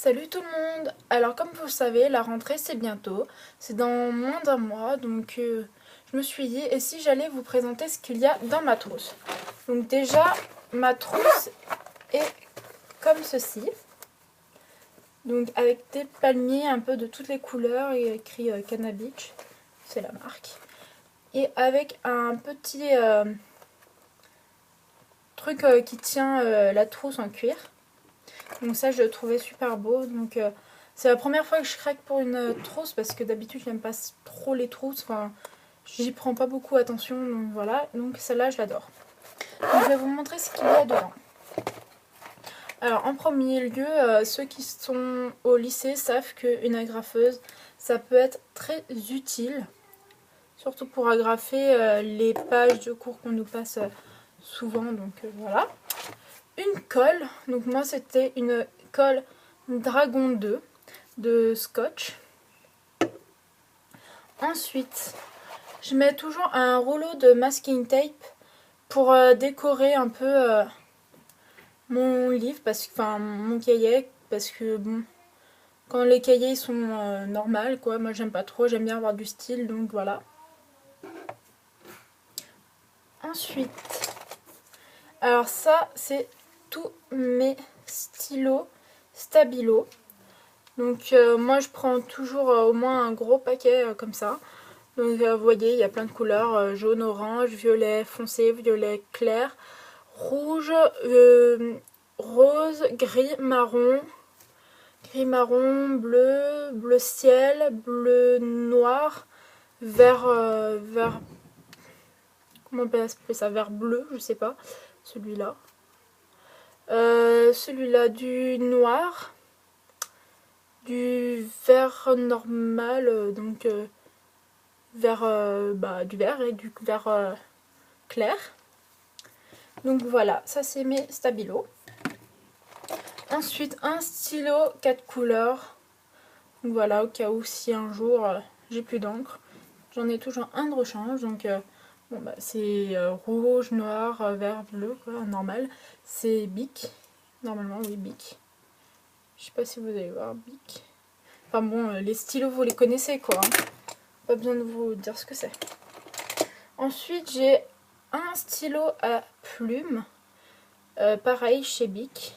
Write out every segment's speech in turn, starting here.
Salut tout le monde! Alors comme vous le savez, la rentrée c'est bientôt, c'est dans moins d'un mois, donc je me suis dit, et si j'allais vous présenter ce qu'il y a dans ma trousse? Donc déjà, ma trousse est comme ceci, donc avec des palmiers un peu de toutes les couleurs et écrit Canna Beach, c'est la marque, et avec un petit truc qui tient la trousse en cuir. Donc ça je le trouvais super beau. Donc c'est la première fois que je craque pour une trousse parce que d'habitude j'aime pas trop les trousses. Enfin j'y prends pas beaucoup attention. Donc voilà. Donc celle-là je l'adore. Donc je vais vous montrer ce qu'il y a dedans. Alors en premier lieu, ceux qui sont au lycée savent qu'une agrafeuse ça peut être très utile. Surtout pour agrafer les pages de cours qu'on nous passe souvent. Donc voilà. Une colle, donc moi c'était une colle Dragon 2 de Scotch. Ensuite, je mets toujours un rouleau de masking tape pour décorer un peu mon livre, enfin mon cahier, parce que bon, quand les cahiers sont normaux, quoi, moi j'aime pas trop, j'aime bien avoir du style, donc voilà. Ensuite, alors ça c'est tous mes stylos Stabilo. Donc moi je prends toujours au moins un gros paquet comme ça. Donc vous voyez il y a plein de couleurs, jaune, orange, violet foncé, violet clair, rouge, rose, gris marron, bleu, bleu ciel, bleu noir, vert, vert, comment on peut appeler ça, vert bleu, je sais pas, celui-là. Celui-là du noir, du vert normal, donc vert, du vert et du vert clair. Donc voilà, ça c'est mes stabilos. Ensuite un stylo 4 couleurs. Donc voilà, au cas où si un jour j'ai plus d'encre. J'en ai toujours un de rechange, donc bon, c'est rouge, noir, vert, bleu, quoi, normal. C'est Bic, normalement oui Bic. Je sais pas si vous allez voir Bic. Enfin bon, les stylos vous les connaissez quoi. Hein. Pas besoin de vous dire ce que c'est. Ensuite j'ai un stylo à plumes. Pareil chez Bic.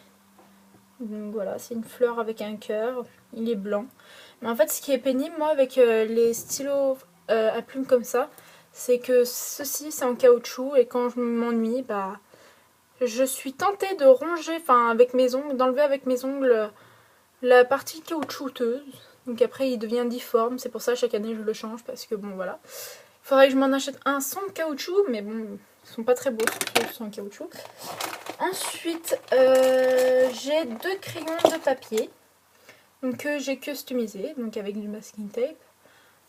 Donc voilà, c'est une fleur avec un cœur. Il est blanc. Mais en fait ce qui est pénible moi avec les stylos à plumes comme ça, c'est que ceci c'est en caoutchouc et quand je m'ennuie, je suis tentée de ronger, enfin avec mes ongles, d'enlever avec mes ongles la partie caoutchouteuse. Donc après il devient difforme, c'est pour ça chaque année je le change parce que bon voilà. Il faudrait que je m'en achète un sans caoutchouc, mais bon, ils sont pas très beaux sans caoutchouc. Ensuite, j'ai deux crayons de papier donc, que j'ai customisé, donc avec du masking tape.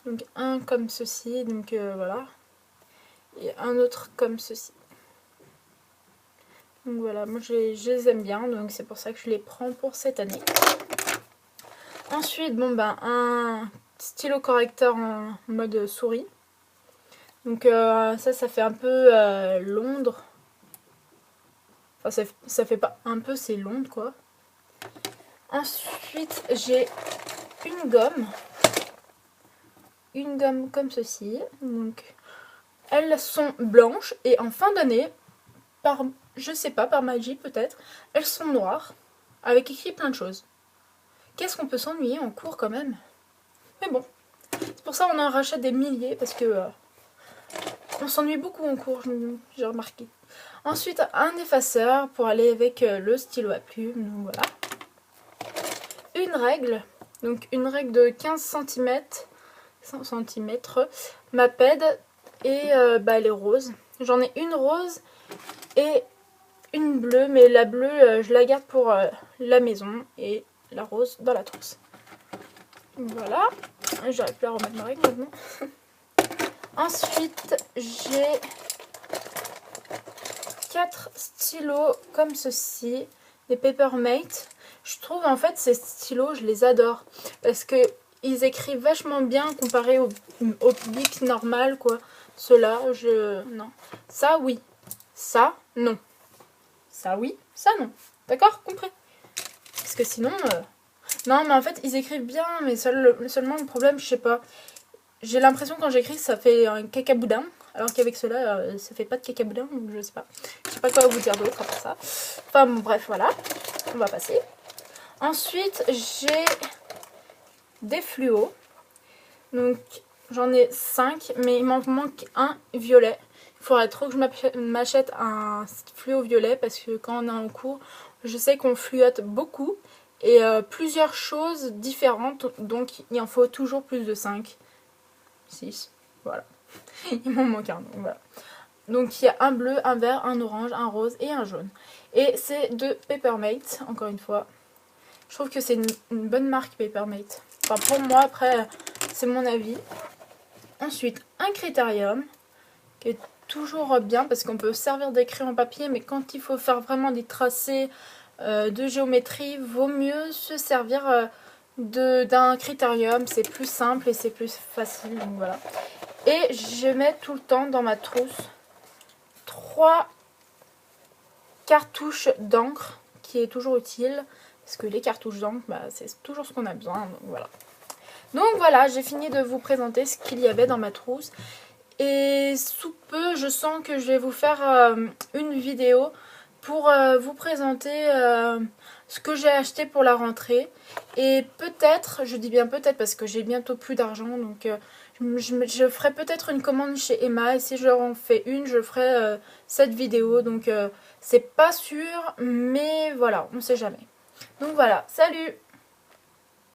Donc un comme ceci, donc voilà. Et un autre comme ceci. Donc voilà, moi je les aime bien, donc c'est pour ça que je les prends pour cette année. Ensuite, bon un stylo correcteur en mode souris. Donc ça fait un peu Londres. Enfin ça fait pas un peu, c'est Londres quoi. Ensuite j'ai une gomme. Une gomme comme ceci. Donc elles sont blanches et en fin d'année, je sais pas, par magie peut-être, elles sont noires avec écrit plein de choses. Qu'est-ce qu'on peut s'ennuyer en cours quand même? Mais bon, c'est pour ça qu'on en rachète des milliers parce que on s'ennuie beaucoup en cours, j'ai remarqué. Ensuite, un effaceur pour aller avec le stylo à plumes, donc voilà. Une règle, donc une règle de 15 cm, 100 cm, Maped et elle est rose. J'en ai une rose et une bleue, mais la bleue, je la garde pour la maison et la rose dans la trousse. Voilà, j'arrive plus à remettre ma règle maintenant. Ensuite, j'ai 4 stylos comme ceci, des Papermate. Je trouve en fait ces stylos, je les adore parce que ils écrivent vachement bien comparé au Bic normal quoi. Ceux-là, non. Ça oui, ça non. Ça oui, ça non. D'accord? Compris? Parce que sinon, Non, mais en fait, ils écrivent bien, mais seulement le problème, je sais pas. J'ai l'impression quand j'écris, ça fait un cacaboudin. Alors qu'avec cela, ça fait pas de cacaboudin, donc je sais pas. Je sais pas quoi vous dire d'autre après ça. Enfin, bon, bref, voilà. On va passer. Ensuite, j'ai des fluos. Donc, j'en ai 5, mais il m'en manque un violet. Il faudrait trop que je m'achète un fluo violet parce que quand on est en cours, je sais qu'on fluote beaucoup et plusieurs choses différentes. Donc, il en faut toujours plus de 5. 6. Voilà. Il m'en manque un. Donc, voilà. Donc, il y a un bleu, un vert, un orange, un rose et un jaune. Et c'est de Papermate, encore une fois. Je trouve que c'est une bonne marque Papermate. Enfin, pour moi, après, c'est mon avis. Ensuite, un critérium qui est toujours bien parce qu'on peut servir des crayons papier, mais quand il faut faire vraiment des tracés de géométrie, vaut mieux se servir d'un critérium. C'est plus simple et c'est plus facile. Donc voilà. Et je mets tout le temps dans ma trousse 3 cartouches d'encre qui est toujours utile. Parce que les cartouches d'encre, bah, c'est toujours ce qu'on a besoin. Donc voilà, j'ai fini de vous présenter ce qu'il y avait dans ma trousse. Et sous peu, je sens que je vais vous faire une vidéo pour vous présenter ce que j'ai acheté pour la rentrée. Et peut-être, je dis bien peut-être parce que j'ai bientôt plus d'argent, donc je ferai peut-être une commande chez Emma. Et si je en fais une, je ferai cette vidéo. Donc c'est pas sûr, mais voilà, on sait jamais. Donc voilà, salut!